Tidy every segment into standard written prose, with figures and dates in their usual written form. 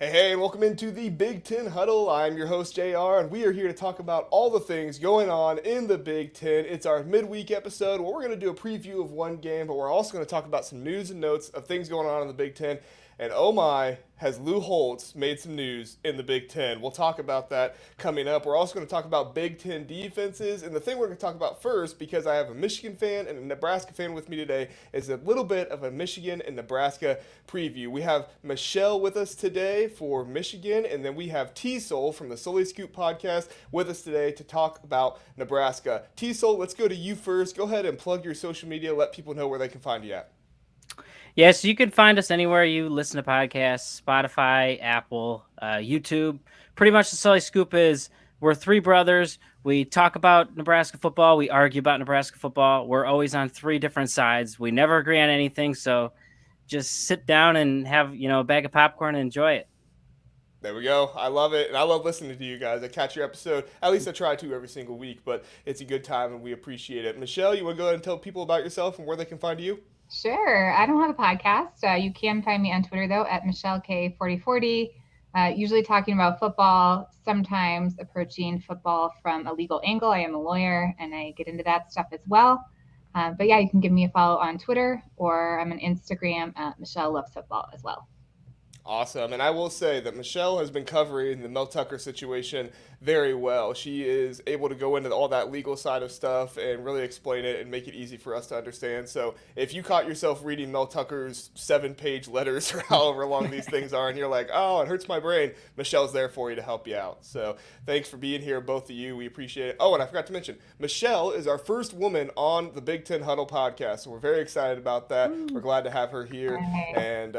Hey, and welcome into the Big Ten Huddle. I'm your host, JR, and we are here to talk about all the things going on in the Big Ten. It's our midweek episode where we're going to do a preview of one game, but we're also going to talk about some news and notes of things going on in the Big Ten. And oh my, has Lou Holtz made some news in the Big Ten? We'll talk about that coming up. We're also going to talk about Big Ten defenses. And the thing we're going to talk about first, because I have a Michigan fan and a Nebraska fan with me today, is a little bit of a Michigan and Nebraska preview. We have Michelle with us today for Michigan, and then we have T-Soul from the Sully Scoop podcast with us today to talk about Nebraska. T-Soul, let's go to you first. Go ahead and plug your social media. Let people know where they can find you at. Yes, you can find us anywhere you listen to podcasts, Spotify, Apple, YouTube. Pretty much the Sully Scoop is we're three brothers. We talk about Nebraska football. We argue about Nebraska football. We're always on three different sides. We never agree on anything. So just sit down and have, a bag of popcorn and enjoy it. There we go. I love it. And I love listening to you guys. I catch your episode. At least I try to every single week, but it's a good time and we appreciate it. Michelle, you want to go ahead and tell people about yourself and where they can find you? Sure. I don't have a podcast. You can find me on Twitter, though, at MichelleK4040, usually talking about football, sometimes approaching football from a legal angle. I am a lawyer, and I get into that stuff as well. But yeah, you can give me a follow on Twitter, or I'm on Instagram at Michelle Loves Football as well. Awesome. And I will say that Michelle has been covering the Mel Tucker situation very well. She is able to go into all that legal side of stuff and really explain it and make it easy for us to understand. So if you caught yourself reading Mel Tucker's 7-page letters or however long these things are and you're like, oh, it hurts my brain, Michelle's there for you to help you out. So thanks for being here, both of you. We appreciate it. Oh, and I forgot to mention, Michelle is our first woman on the Big Ten Huddle podcast. So we're very excited about that. We're glad to have her here. And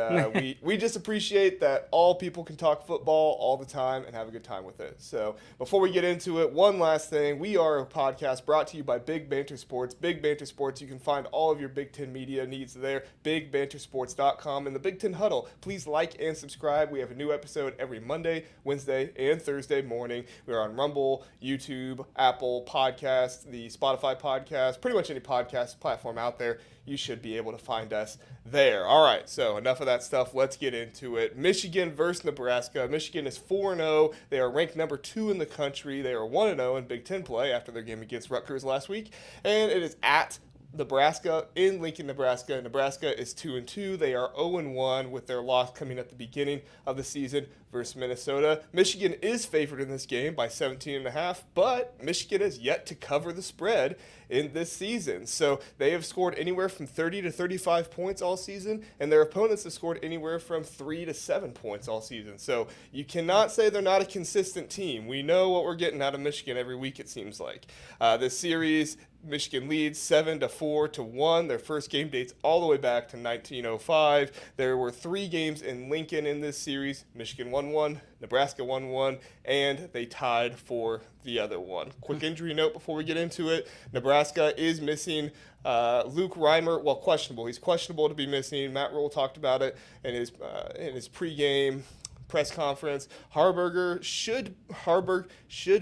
we just appreciate that all people can talk football all the time and have a good time with it. So before we get into it, one last thing. We are a podcast brought to you by Big Banter Sports. Big Banter Sports, you can find all of your Big Ten media needs there, bigbantersports.com. And the Big Ten Huddle, please like and subscribe. We have a new episode every Monday, Wednesday, and Thursday morning. We're on Rumble, YouTube, Apple Podcasts, the Spotify podcast, pretty much any podcast platform out there. You should be able to find us there. All right, so enough of that stuff. Let's get into it. Michigan versus Nebraska. Michigan is 4-0. They are ranked number 2 in the country. They are 1-0 in Big Ten play after their game against Rutgers last week. And it is at Nebraska in Lincoln, Nebraska. Nebraska is 2-2. They are 0-1 with their loss coming at the beginning of the season versus Minnesota. Michigan is favored in this game by 17.5, but Michigan has yet to cover the spread in this season. So they have scored anywhere from 30 to 35 points all season, and their opponents have scored anywhere from 3 to 7 points all season. So you cannot say they're not a consistent team. We know what we're getting out of Michigan every week, it seems like. This series, Michigan leads 7-4 to 1. Their first game dates all the way back to 1905. There were 3 games in Lincoln in this series. Michigan won 1, Nebraska won 1, and they tied for the other one. Quick injury note before we get into it. Nebraska is missing Luke Reimer. Well, questionable. He's questionable to be missing. Matt Rule talked about it in his pregame press conference. Harburg should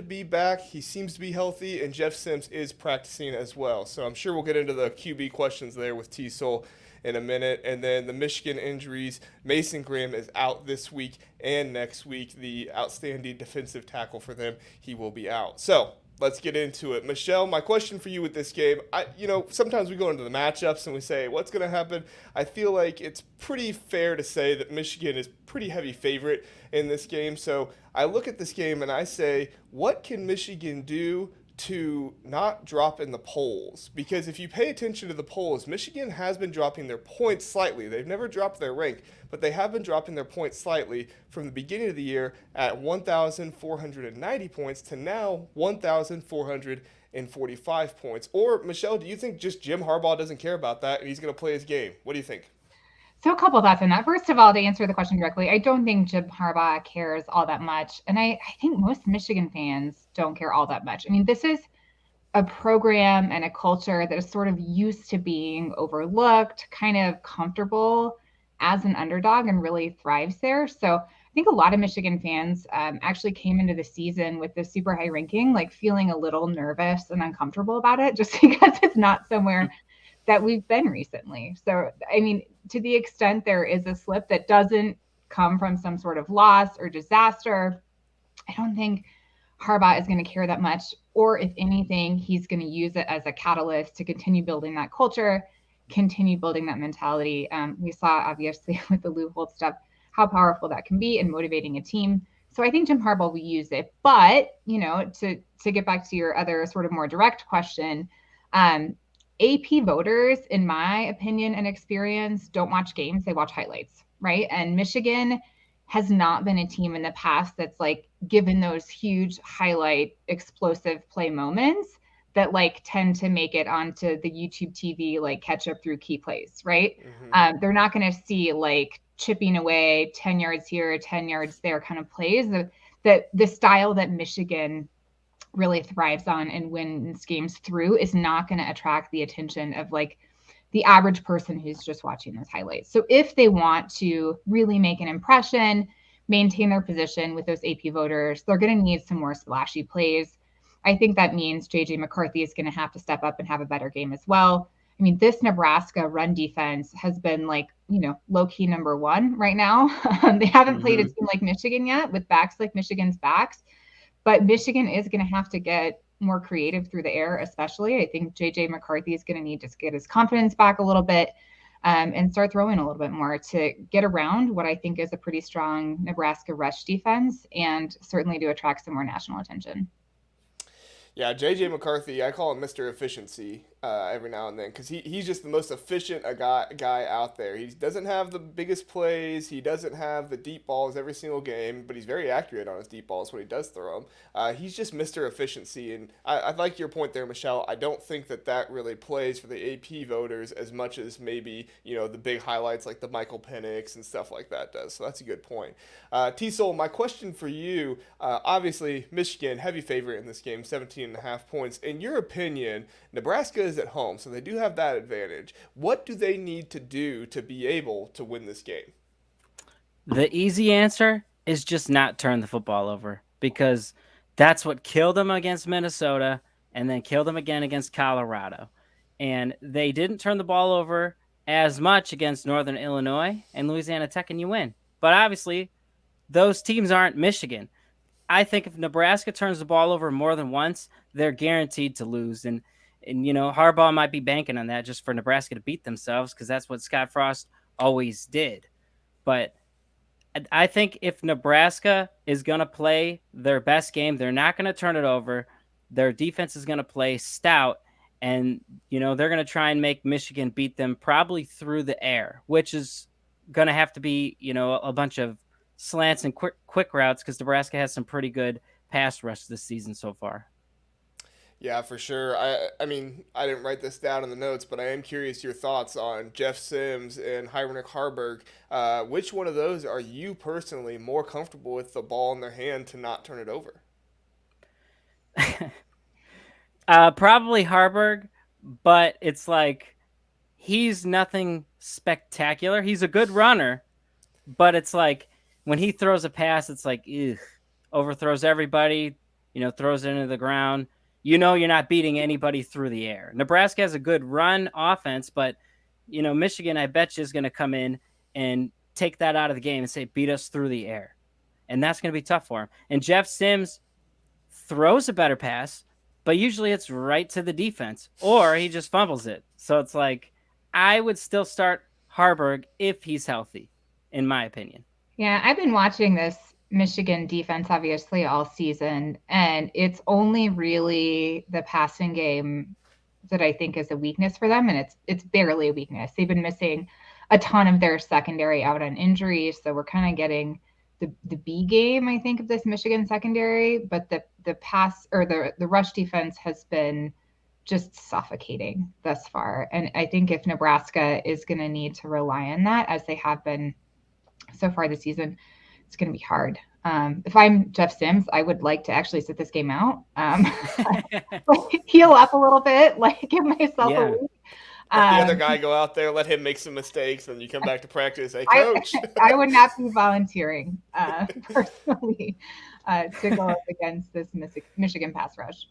be back. He seems to be healthy, and Jeff Sims is practicing as well. So I'm sure we'll get into the QB questions there with T-Soul in a minute. And then the Michigan injuries, Mason Graham is out this week and next week. The outstanding defensive tackle for them, he will be out. So let's get into it. Michelle, my question for you with this game, sometimes we go into the matchups and we say, what's going to happen? I feel like it's pretty fair to say that Michigan is pretty heavy favorite in this game. So I look at this game and I say, what can Michigan do to not drop in the polls? Because if you pay attention to the polls, Michigan has been dropping their points slightly. They've never dropped their rank, but they have been dropping their points slightly from the beginning of the year at 1,490 points to now 1,445 points. Or, Michelle, do you think just Jim Harbaugh doesn't care about that and he's going to play his game? What do you think? So a couple thoughts on that. First of all, to answer the question directly, I don't think Jim Harbaugh cares all that much. And I think most Michigan fans don't care all that much. I mean, this is a program and a culture that is sort of used to being overlooked, kind of comfortable as an underdog and really thrives there. So I think a lot of Michigan fans actually came into the season with this super high ranking, like feeling a little nervous and uncomfortable about it just because it's not somewhere that we've been recently. So, I mean, to the extent there is a slip that doesn't come from some sort of loss or disaster. I don't think Harbaugh is going to care that much, or if anything, he's going to use it as a catalyst to continue building that culture, continue building that mentality. We saw, obviously, with the Lou Holtz stuff, how powerful that can be in motivating a team. So I think Jim Harbaugh will use it. But, to get back to your other sort of more direct question, AP voters, in my opinion and experience, don't watch games, they watch highlights, right? And Michigan has not been a team in the past that's like given those huge highlight explosive play moments that like tend to make it onto the YouTube TV, like catch up through key plays, right? Mm-hmm. They're not going to see like chipping away 10 yards here, 10 yards there kind of plays. The style that Michigan really thrives on and wins games through is not going to attract the attention of like the average person who's just watching those highlights. So if they want to really make an impression, maintain their position with those AP voters, they're going to need some more splashy plays. I think that means JJ McCarthy is going to have to step up and have a better game as well. I mean, this Nebraska run defense has been like, low-key number one right now. They haven't played a team like Michigan yet with backs like Michigan's backs, but Michigan is going to have to get more creative through the air, especially. I think JJ McCarthy is going to need to get his confidence back a little bit and start throwing a little bit more to get around what I think is a pretty strong Nebraska rush defense and certainly to attract some more national attention. Yeah, J.J. McCarthy, I call him Mr. Efficiency every now and then because he's just the most efficient guy out there. He doesn't have the biggest plays. He doesn't have the deep balls every single game, but he's very accurate on his deep balls when he does throw them. He's just Mr. Efficiency, and I like your point there, Michelle. I don't think that really plays for the AP voters as much as maybe, the big highlights like the Michael Penix and stuff like that does. So that's a good point. T-Sol, my question for you, obviously Michigan, heavy favorite in this game, 17.5 points. In your opinion, Nebraska is at home, so they do have that advantage. What do they need to do to be able to win this game? The easy answer is just not turn the football over, because that's what killed them against Minnesota and then killed them again against Colorado. And they didn't turn the ball over as much against Northern Illinois and Louisiana Tech, and you win. But obviously, those teams aren't Michigan. I think if Nebraska turns the ball over more than once, they're guaranteed to lose. And Harbaugh might be banking on that just for Nebraska to beat themselves, because that's what Scott Frost always did. But I think if Nebraska is going to play their best game, they're not going to turn it over. Their defense is going to play stout, and they're going to try and make Michigan beat them probably through the air, which is going to have to be a bunch of slants and quick routes, because Nebraska has some pretty good pass rush this season so far. Yeah, for sure. I mean, I didn't write this down in the notes, but I am curious your thoughts on Jeff Sims and Heinrich Haarberg. Which one of those are you personally more comfortable with the ball in their hand to not turn it over? Probably Haarberg, but it's like he's nothing spectacular. He's a good runner, but it's like when he throws a pass, it's like, overthrows everybody, throws it into the ground. You're not beating anybody through the air. Nebraska has a good run offense, but, Michigan, I bet you, is going to come in and take that out of the game and say, beat us through the air. And that's going to be tough for him. And Jeff Sims throws a better pass, but usually it's right to the defense, or he just fumbles it. So it's like, I would still start Haarberg if he's healthy, in my opinion. Yeah, I've been watching this Michigan defense obviously all season, and it's only really the passing game that I think is a weakness for them, and it's barely a weakness. They've been missing a ton of their secondary out on injuries, so we're kind of getting the B game, I think, of this Michigan secondary, but the pass or the rush defense has been just suffocating thus far. And I think if Nebraska is going to need to rely on that, as they have been so far this season, it's going to be hard. If I'm Jeff Sims, I would like to actually sit this game out, heal up a little bit, like give myself a week. Let the other guy go out there, let him make some mistakes, and you come back to practice. Hey, coach. I would not be volunteering personally to go up against this Michigan pass rush.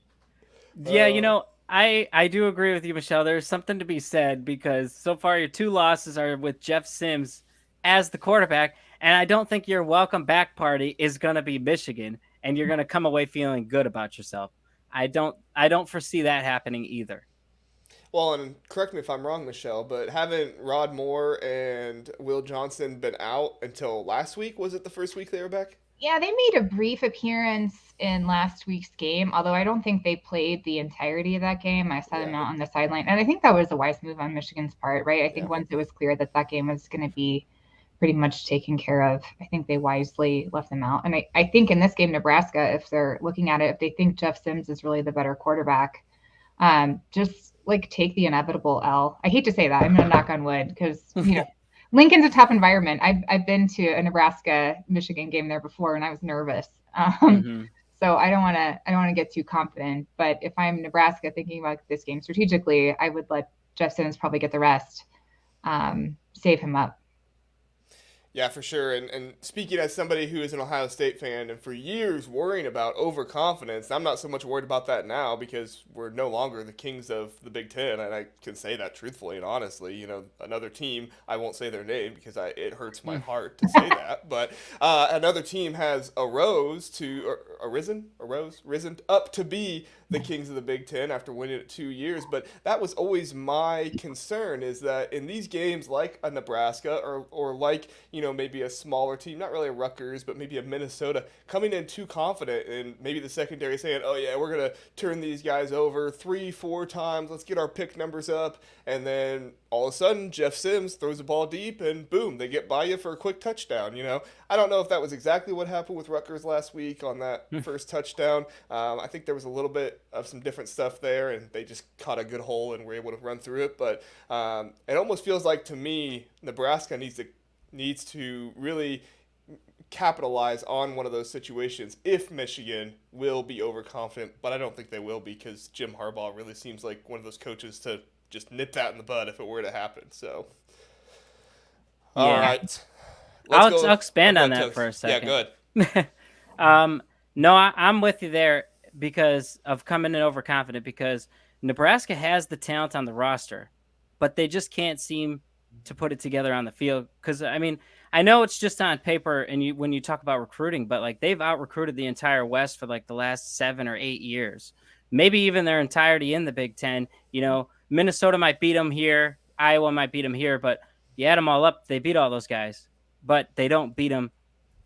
Yeah, I do agree with you, Michelle. There's something to be said, because so far your two losses are with Jeff Sims as the quarterback. And I don't think your welcome back party is going to be Michigan and you're going to come away feeling good about yourself. I don't foresee that happening either. Well, and correct me if I'm wrong, Michelle, but haven't Rod Moore and Will Johnson been out until last week? Was it the first week they were back? Yeah, they made a brief appearance in last week's game, although I don't think they played the entirety of that game. I saw them out on the sideline, and I think that was a wise move on Michigan's part, right? I think once it was clear that that game was going to be pretty much taken care of, I think they wisely left them out. And I think in this game, Nebraska, if they're looking at it, if they think Jeff Sims is really the better quarterback, just like take the inevitable L. I hate to say that. I'm going to knock on wood because, Lincoln's a tough environment. I've been to a Nebraska Michigan game there before, and I was nervous. So I don't want to get too confident. But if I'm Nebraska thinking about this game strategically, I would let Jeff Sims probably get the rest, save him up. Yeah, for sure. And speaking as somebody who is an Ohio State fan and for years worrying about overconfidence, I'm not so much worried about that now because we're no longer the kings of the Big Ten. And I can say that truthfully and honestly. Another team, I won't say their name because it hurts my heart to say that. But another team has risen up to be the kings of the Big Ten after winning it 2 years. But that was always my concern, is that in these games like a Nebraska or like, maybe a smaller team, not really a Rutgers, but maybe a Minnesota, coming in too confident and maybe the secondary saying, oh yeah, we're going to turn these guys over 3-4 times, let's get our pick numbers up. And then all of a sudden, Jeff Sims throws the ball deep and boom, they get by you for a quick touchdown. I don't know if that was exactly what happened with Rutgers last week on that first touchdown. I think there was a little bit of some different stuff there, and they just caught a good hole and were able to run through it. But it almost feels like, to me, Nebraska needs to really capitalize on one of those situations if Michigan will be overconfident. But I don't think they will, because Jim Harbaugh really seems like one of those coaches to just nip that in the bud if it were to happen. So, all right. I'll expand on that for a second. Yeah, good. No, I'm with you there because of coming in overconfident, because Nebraska has the talent on the roster, but they just can't seem to put it together on the field. Because, I know it's just on paper and when you talk about recruiting, but like they've out-recruited the entire West for like the last 7 or 8 years, maybe even their entirety in the Big Ten. Minnesota might beat them here, Iowa might beat them here, but you add them all up, they beat all those guys, but they don't beat them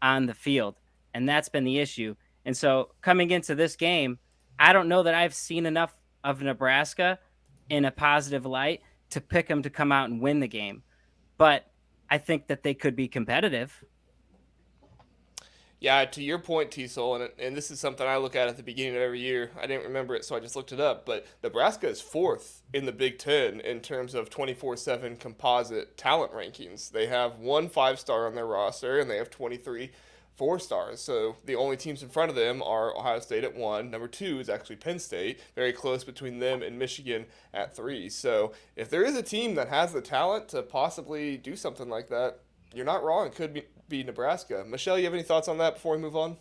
on the field. And that's been the issue. And so coming into this game, I don't know that I've seen enough of Nebraska in a positive light to pick them to come out and win the game. But I think that they could be competitive. Yeah, to your point, Teasel, and this is something I look at the beginning of every year. I didn't remember it, so I just looked it up. But Nebraska is 4th in the Big Ten in terms of 24/7 composite talent rankings. They have 1 5-star on their roster, and they have 23 4-stars. So the only teams in front of them are Ohio State at 1. Number 2 is actually Penn State, very close between them and Michigan at 3. So if there is a team that has the talent to possibly do something like that, you're not wrong. It could be Nebraska. Michelle, you have any thoughts on that before we move on?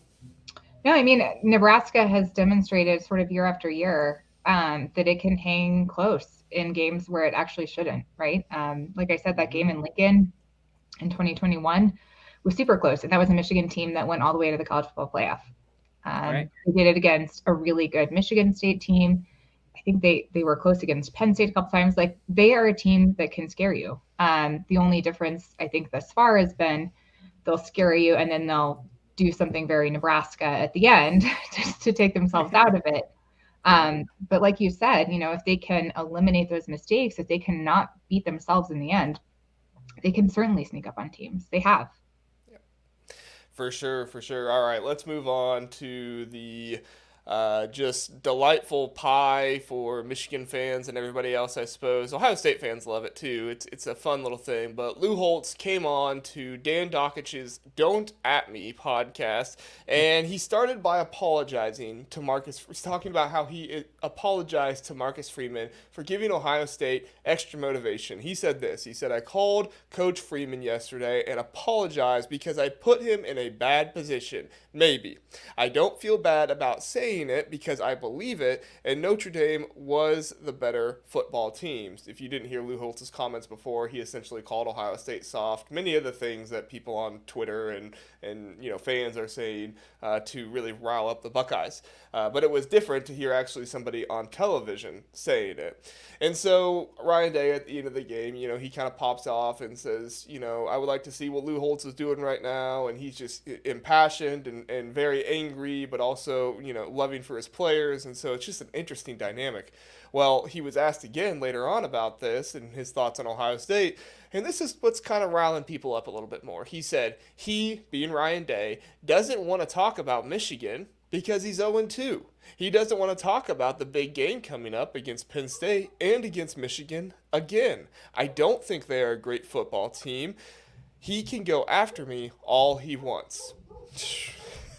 No, Nebraska has demonstrated sort of year after year that it can hang close in games where it actually shouldn't, right? Like I said, that game in Lincoln in 2021 was super close, and that was a Michigan team that went all the way to the college football playoff. Right. They did it against a really good Michigan State team. I think they were close against Penn State a couple times. Like, they are a team that can scare you. The only difference, I think, thus far has been they'll scare you and then they'll do something very Nebraska at the end just to take themselves out of it. But like you said, if they can eliminate those mistakes, if they cannot beat themselves in the end, they can certainly sneak up on teams. They have. For sure. All right, let's move on to the just delightful pie for Michigan fans and everybody else, I suppose. Ohio State fans love it too. It's a fun little thing. But Lou Holtz came on to Dan Dockich's Don't At Me podcast, and he started by apologizing to Marcus. He's talking about how he apologized to Marcus Freeman for giving Ohio State extra motivation. He said this. He said, "I called Coach Freeman yesterday and apologized because I put him in a bad position. Maybe. I don't feel bad about saying saying it because I believe it, and Notre Dame was the better football team. If you didn't hear Lou Holtz's comments before, he essentially called Ohio State soft. Many of the things that people on Twitter and fans are saying to really rile up the Buckeyes. But it was different to hear actually somebody on television saying it. And so Ryan Day at the end of the game, he kind of pops off and says, I would like to see what Lou Holtz is doing right now. And he's just impassioned and very angry, but also, loving for his players. And so it's just an interesting dynamic. Well, he was asked again later on about this and his thoughts on Ohio State. And this is what's kind of riling people up a little bit more. He said he, being Ryan Day, doesn't want to talk about Michigan because he's 0-2. He doesn't want to talk about the big game coming up against Penn State and against Michigan again. I don't think they are a great football team. He can go after me all he wants.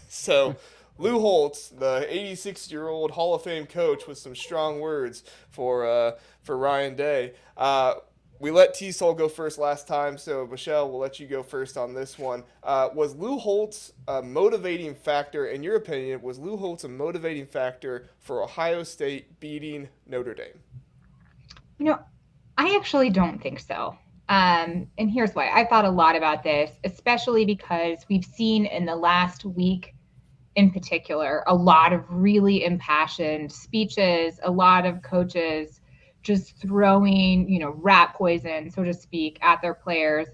So Lou Holtz, the 86-year-old Hall of Fame coach, with some strong words for Ryan Day. We let T-Sol go first last time, so Michelle, we'll let you go first on this one. Was Lou Holtz a motivating factor, in your opinion, was Lou Holtz a motivating factor for Ohio State beating Notre Dame? I actually don't think so. And here's why. I thought a lot about this, especially because we've seen in the last week in particular a lot of really impassioned speeches, a lot of coaches just throwing, rat poison, so to speak, at their players,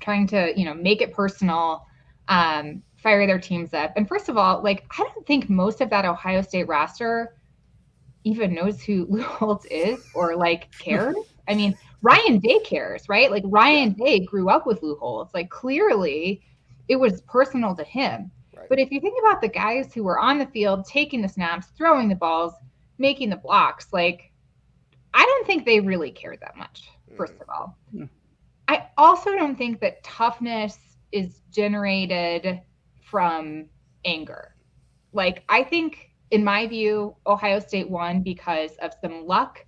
trying to, make it personal, fire their teams up. And first of all, I don't think most of that Ohio State roster even knows who Lou Holtz is or cares. I mean, Ryan Day cares, right? Ryan Day grew up with Lou Holtz. Clearly it was personal to him. Right. But if you think about the guys who were on the field, taking the snaps, throwing the balls, making the blocks, I don't think they really cared that much, first of all. I also don't think that toughness is generated from anger. I think, in my view, Ohio State won because of some luck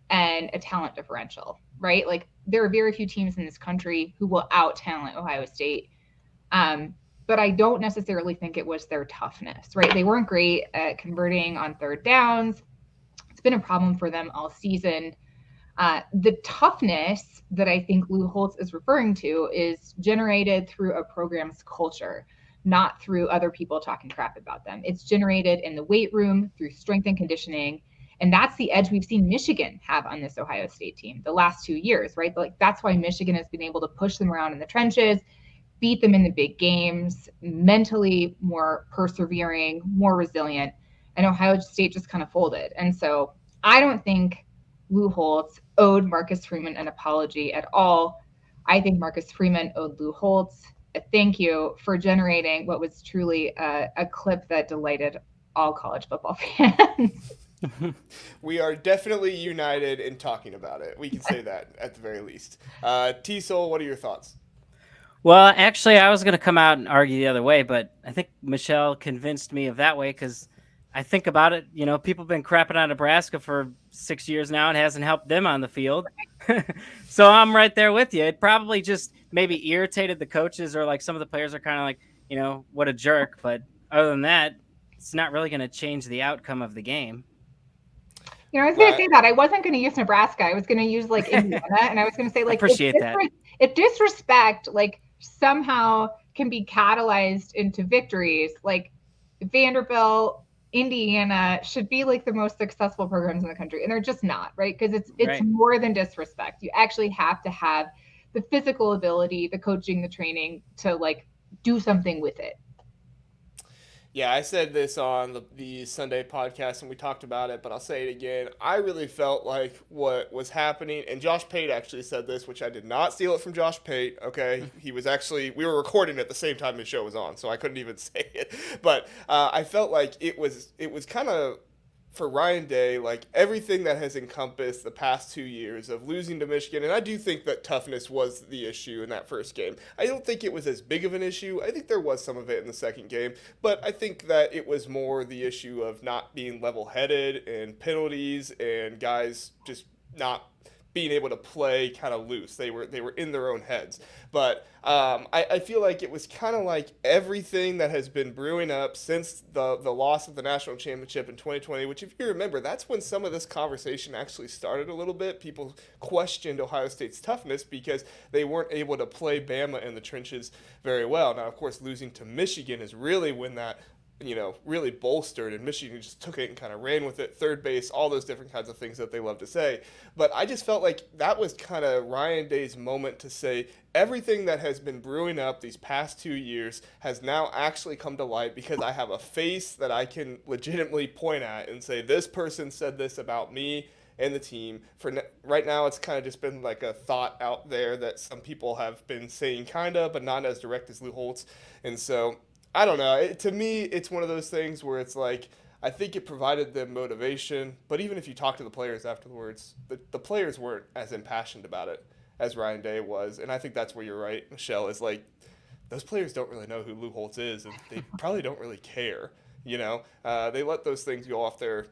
and a talent differential, right? There are very few teams in this country who will out-talent Ohio State. But I don't necessarily think it was their toughness, right? They weren't great at converting on third downs. It's been a problem for them all season. The toughness that I think Lou Holtz is referring to is generated through a program's culture, not through other people talking crap about them. It's generated in the weight room through strength and conditioning. And that's the edge we've seen Michigan have on this Ohio State team the last 2 years, right? That's why Michigan has been able to push them around in the trenches, beat them in the big games, mentally more persevering, more resilient. And Ohio State just kind of folded. And so I don't think Lou Holtz owed Marcus Freeman an apology at all. I think Marcus Freeman owed Lou Holtz a thank you for generating what was truly a clip that delighted all college football fans. We are definitely united in talking about it. We can say that at the very least. T-Sol, what are your thoughts? Well, actually, I was going to come out and argue the other way, but I think Michelle convinced me of that way because I think about it, people have been crapping on Nebraska for 6 years now and it hasn't helped them on the field. So I'm right there with you. It probably just maybe irritated the coaches or some of the players are kind of what a jerk. But other than that, it's not really going to change the outcome of the game. I was going to say that. I wasn't going to use Nebraska. I was going to use Indiana. And I was going to say appreciate that. If disrespect somehow can be catalyzed into victories, Vanderbilt, Indiana should be the most successful programs in the country. And they're just not, right? Because it's right. More than disrespect. You actually have to have the physical ability, the coaching, the training to do something with it. Yeah, I said this on the Sunday podcast and we talked about it, but I'll say it again. I really felt like what was happening, and Josh Pate actually said this, which I did not steal it from Josh Pate, okay? He was actually, we were recording at the same time his show was on, so I couldn't even say it. But I felt like it was kind of, for Ryan Day, everything that has encompassed the past 2 years of losing to Michigan, and I do think that toughness was the issue in that first game. I don't think it was as big of an issue. I think there was some of it in the second game, but I think that it was more the issue of not being level-headed and penalties and guys just not being able to play kind of loose. They were in their own heads. But I feel like it was kind of like everything that has been brewing up since the loss of the national championship in 2020, which if you remember, that's when some of this conversation actually started a little bit. People questioned Ohio State's toughness because they weren't able to play Bama in the trenches very well. Now, of course, losing to Michigan is really when that really bolstered, and Michigan just took it and kind of ran with it, third base, all those different kinds of things that they love to say. But I just felt like that was kind of Ryan Day's moment to say everything that has been brewing up these past 2 years has now actually come to light because I have a face that I can legitimately point at and say, this person said this about me and the team. Right now, it's kind of just been like a thought out there that some people have been saying kind of, but not as direct as Lou Holtz. And so I don't know. To me, it's one of those things where it's like, I think it provided them motivation, but even if you talk to the players afterwards, the players weren't as impassioned about it as Ryan Day was. And I think that's where you're right, Michelle, is like, those players don't really know who Lou Holtz is, and they probably don't really care. They let those things go off their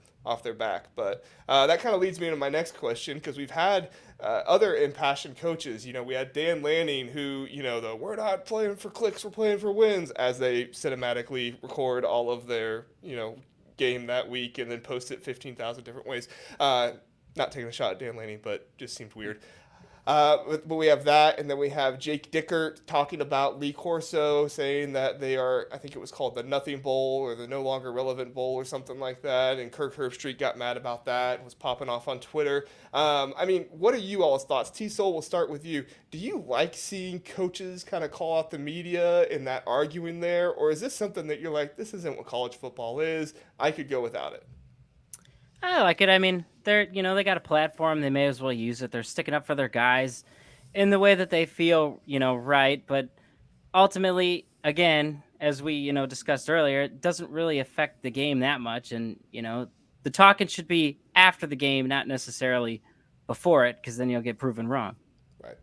back. But that kind of leads me into my next question, because we've had other impassioned coaches. We had Dan Lanning, who, we're not playing for clicks, we're playing for wins, as they cinematically record all of their, game that week and then post it 15,000 different ways. Not taking a shot at Dan Lanning, but just seemed weird. But we have that, and then we have Jake Dickert talking about Lee Corso, saying that they are, I think it was called the Nothing Bowl or the No Longer Relevant Bowl or something like that, and Kirk Herbstreit got mad about that and was popping off on Twitter. What are you all's thoughts? T-Sol, we'll start with you. Do you like seeing coaches kind of call out the media in that arguing there, or is this something that you're like, this isn't what college football is, I could go without it? I like it. They got a platform. They may as well use it. They're sticking up for their guys in the way that they feel, right. But ultimately, again, as we, discussed earlier, it doesn't really affect the game that much. And, the talking should be after the game, not necessarily before it, because then you'll get proven wrong. Right.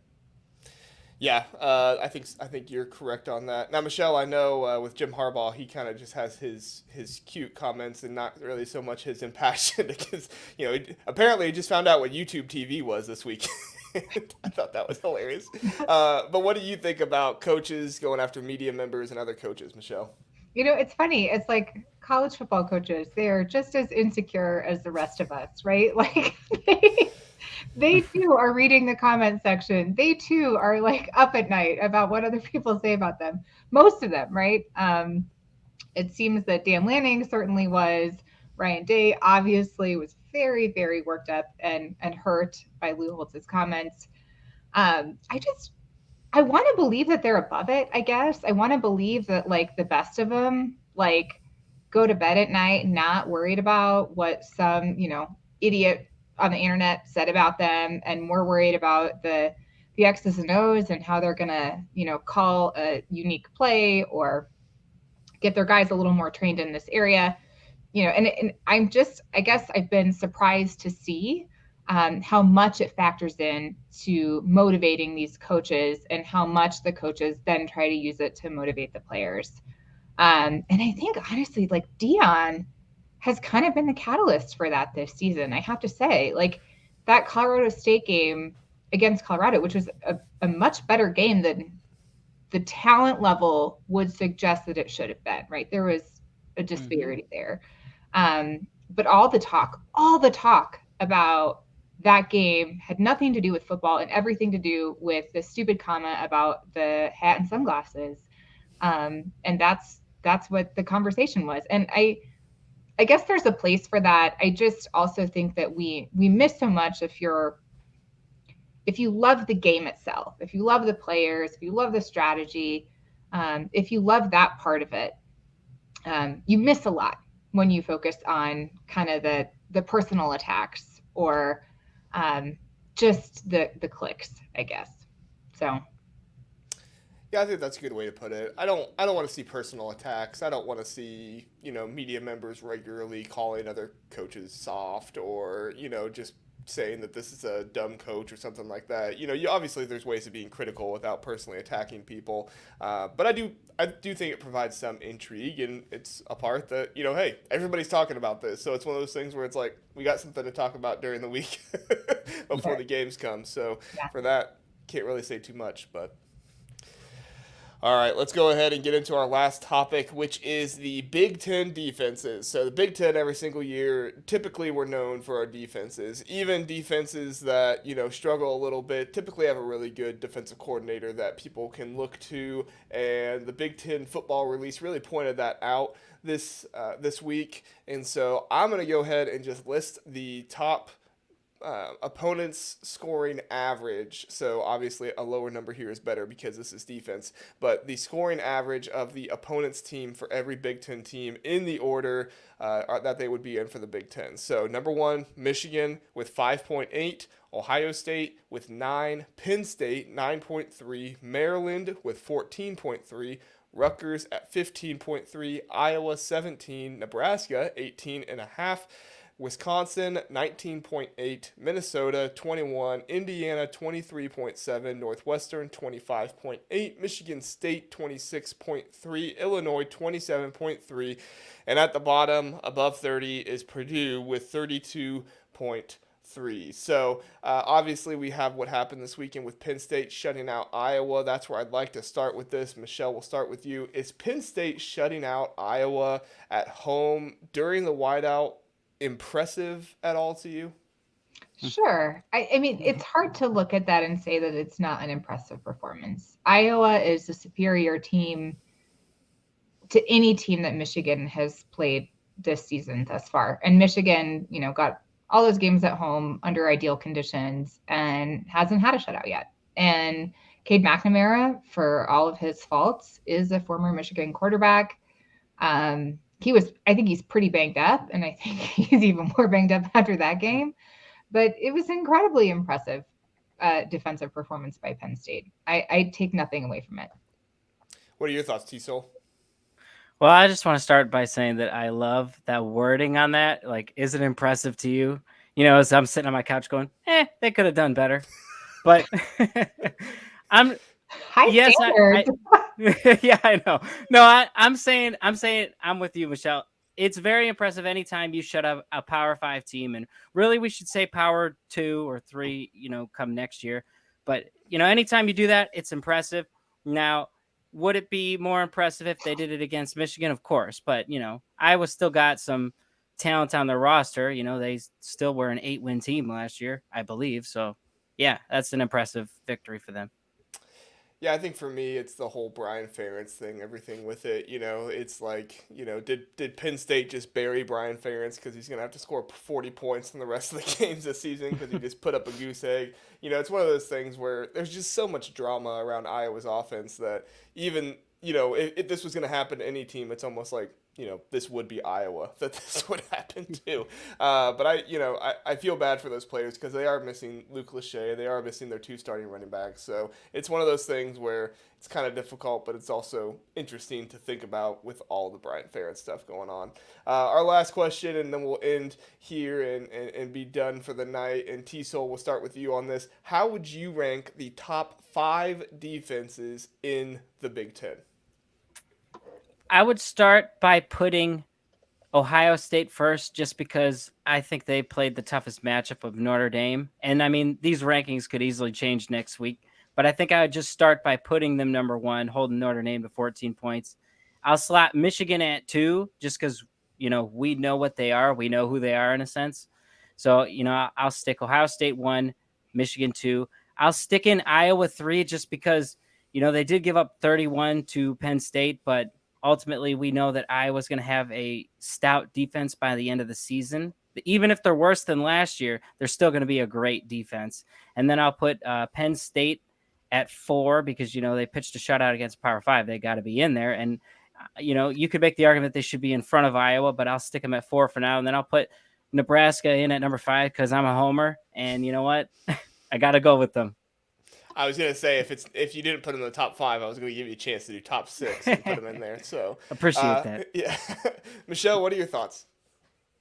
Yeah, I think you're correct on that. Now, Michelle, I know with Jim Harbaugh, he kind of just has his cute comments and not really so much his impassioned because, apparently he just found out what YouTube TV was this week. I thought that was hilarious. But what do you think about coaches going after media members and other coaches, Michelle? It's funny. It's like college football coaches. They're just as insecure as the rest of us, right? Like they too are reading the comment section. They too are like up at night about what other people say about them. Most of them, right? It seems that Dan Lanning certainly was. Ryan Day obviously was very, very worked up and hurt by Lou Holtz's comments. I want to believe that they're above it, I guess. I want to believe that like the best of them, like go to bed at night, not worried about what some, idiot on the internet said about them, and more worried about the X's and O's and how they're going to, call a unique play or get their guys a little more trained in this area, and I guess I've been surprised to see how much it factors in to motivating these coaches and how much the coaches then try to use it to motivate the players. And I think honestly, like Deion has kind of been the catalyst for that this season. I have to say, like that Colorado State game against Colorado, which was a much better game than the talent level would suggest that it should have been, right? There was a disparity there. But all the talk about that game had nothing to do with football and everything to do with the stupid comment about the hat and sunglasses. And that's what the conversation was. And I guess there's a place for that. I just also think that we miss so much if you love the game itself, if you love the players, if you love the strategy, if you love that part of it, you miss a lot when you focus on kind of the personal attacks or just the clicks, I guess. So. Yeah, I think that's a good way to put it. I don't want to see personal attacks. I don't want to see, media members regularly calling other coaches soft or, just saying that this is a dumb coach or something like that. You obviously there's ways of being critical without personally attacking people, but I do think it provides some intrigue, and it's a part that hey, everybody's talking about this, so it's one of those things where it's like we got something to talk about during the week before the games come. So for that, can't really say too much, but. All right, let's go ahead and get into our last topic, which is the Big Ten defenses. So the Big Ten every single year, typically we're known for our defenses. Even defenses that, struggle a little bit, typically have a really good defensive coordinator that people can look to. And the Big Ten football release really pointed that out this week. And so I'm going to go ahead and just list the top opponent's scoring average. So obviously a lower number here is better because this is defense, but the scoring average of the opponent's team for every Big Ten team in the order that they would be in for the Big Ten. So number 1, Michigan with 5.8, Ohio State with 9, Penn State 9.3, Maryland with 14.3, Rutgers at 15.3, Iowa 17, Nebraska 18.5, Wisconsin 19.8, Minnesota 21, Indiana 23.7, Northwestern 25.8, Michigan State 26.3, Illinois 27.3, and at the bottom above 30 is Purdue with 32.3. So obviously we have what happened this weekend with Penn State shutting out Iowa. That's where I'd like to start with this. Michelle, we'll start with you. Is Penn State shutting out Iowa at home during the whiteout impressive at all to you? Sure. I mean, it's hard to look at that and say that it's not an impressive performance. Iowa is a superior team to any team that Michigan has played this season thus far. And Michigan, got all those games at home under ideal conditions and hasn't had a shutout yet. And Cade McNamara, for all of his faults, is a former Michigan quarterback. I think he's pretty banged up, and I think he's even more banged up after that game. But it was incredibly impressive defensive performance by Penn State. I take nothing away from it. What are your thoughts, T-Sol? Well, I just want to start by saying that I love that wording on that. Like, is it impressive to you? As I'm sitting on my couch going, they could have done better. But I'm high standards. Yeah, I know. No, I'm saying I'm with you, Michelle. It's very impressive anytime you shut up a Power 5 team, and really we should say Power 2 or 3, come next year. But, anytime you do that, it's impressive. Now, would it be more impressive if they did it against Michigan? Of course. But, Iowa still got some talent on their roster. They still were an 8-win team last year, I believe. So, yeah, that's an impressive victory for them. Yeah, I think for me, it's the whole Brian Ferentz thing, everything with it. It's like, did Penn State just bury Brian Ferentz because he's going to have to score 40 points in the rest of the games this season because he just put up a goose egg? It's one of those things where there's just so much drama around Iowa's offense that even, if this was going to happen to any team, it's almost like, this would be Iowa that this would happen to. But I feel bad for those players because they are missing Luke Lachey. They are missing their 2 starting running backs. So it's one of those things where it's kind of difficult, but it's also interesting to think about with all the Brian Ferentz stuff going on. Our last question, and then we'll end here and be done for the night. And T-Sol, we'll start with you on this. How would you rank the top 5 defenses in the Big Ten? I would start by putting Ohio State first, just because I think they played the toughest matchup of Notre Dame. And I mean, these rankings could easily change next week, but I think I would just start by putting them number 1, holding Notre Dame to 14 points. I'll slap Michigan at 2, just because, we know what they are. We know who they are in a sense. So, I'll stick Ohio State 1, Michigan 2. I'll stick in Iowa 3, just because, they did give up 31 to Penn State, but ultimately, we know that Iowa's going to have a stout defense by the end of the season. Even if they're worse than last year, they're still going to be a great defense. And then I'll put Penn State at 4 because, they pitched a shutout against Power 5. They got to be in there. And, you could make the argument they should be in front of Iowa, but I'll stick them at 4 for now. And then I'll put Nebraska in at number 5 because I'm a homer. And you know what? I got to go with them. I was gonna say if you didn't put them in the top 5, I was gonna give you a chance to do top 6 and put them in there. So appreciate that. Yeah, Michelle, what are your thoughts?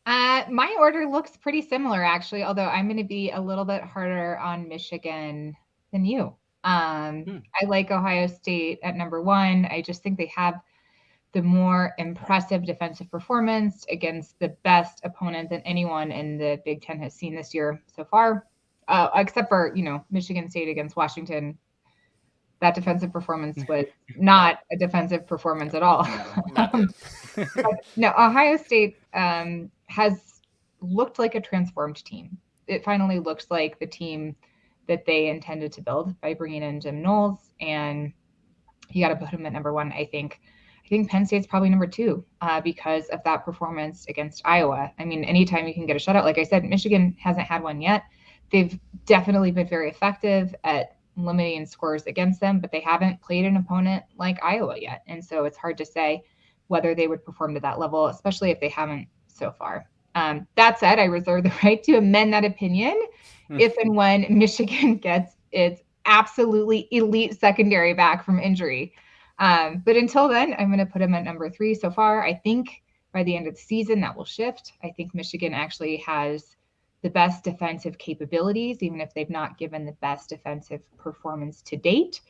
My order looks pretty similar, actually, although I'm going to be a little bit harder on Michigan than you. I like Ohio State at number 1. I just think they have the more impressive defensive performance against the best opponent than anyone in the Big Ten has seen this year so far, except for, Michigan State against Washington. That defensive performance was not a defensive performance at all. Not good. No, Ohio State has looked like a transformed team. It finally looks like the team that they intended to build by bringing in Jim Knowles, and you got to put him at number 1. I think Penn State's probably number 2 because of that performance against Iowa. I mean, anytime you can get a shutout, like I said, Michigan hasn't had one yet. They've definitely been very effective at limiting scores against them, but they haven't played an opponent like Iowa yet. And so it's hard to say whether they would perform to that level, especially if they haven't so far. That said, I reserve the right to amend that opinion if and when Michigan gets its absolutely elite secondary back from injury. But until then, I'm going to put them at number 3 so far. I think by the end of the season, that will shift. I think Michigan actually has the best defensive capabilities, even if they've not given the best defensive performance to date.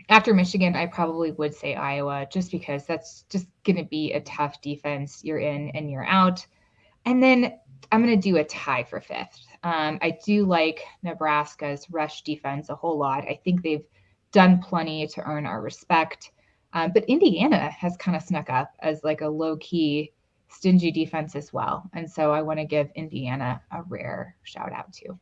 After Michigan, I probably would say Iowa, just because that's just going to be a tough defense year in and year out. And then I'm going to do a tie for 5th. I do like Nebraska's rush defense a whole lot. I think they've done plenty to earn our respect. But Indiana has kind of snuck up as like a low-key, stingy defense as well. And so I want to give Indiana a rare shout out too.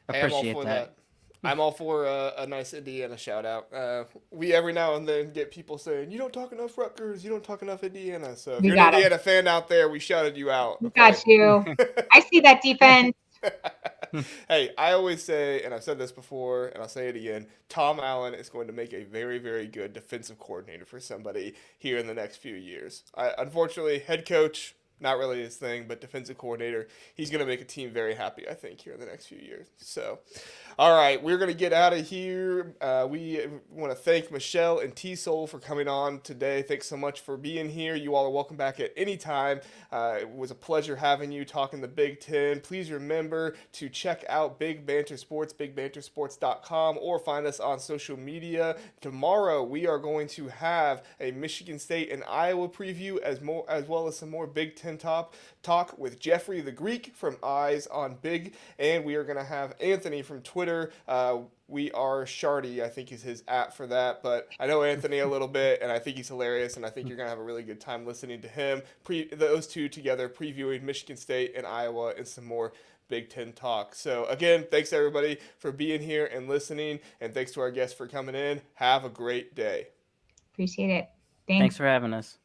Appreciate that. I'm all for a nice Indiana shout out. We every now and then get people saying, you don't talk enough Rutgers, you don't talk enough Indiana. So if you're an Indiana fan out there, we shouted you out. Okay? Got you. I see that defense. Hey, I always say, and I've said this before, and I'll say it again, Tom Allen is going to make a very, very good defensive coordinator for somebody here in the next few years. Unfortunately, head coach, not really his thing, but defensive coordinator, he's going to make a team very happy, I think, here in the next few years. So, all right, we're going to get out of here. We want to thank Michelle and T-Soul for coming on today. Thanks so much for being here. You all are welcome back at any time. It was a pleasure having you talking the Big Ten. Please remember to check out Big Banter Sports, bigbantersports.com, or find us on social media. Tomorrow, we are going to have a Michigan State and Iowa preview as well as some more Big Ten talk with Jeffrey the Greek from Eyes on Big, and we are going to have Anthony from Twitter. We are Shardy, I think is his app for that, but I know Anthony a little bit, and I think he's hilarious, and I think you're going to have a really good time listening to him. Those two together previewing Michigan State and Iowa and some more Big Ten talk. So again, thanks everybody for being here and listening, and thanks to our guests for coming in. Have a great day. Appreciate it. Thanks for having us.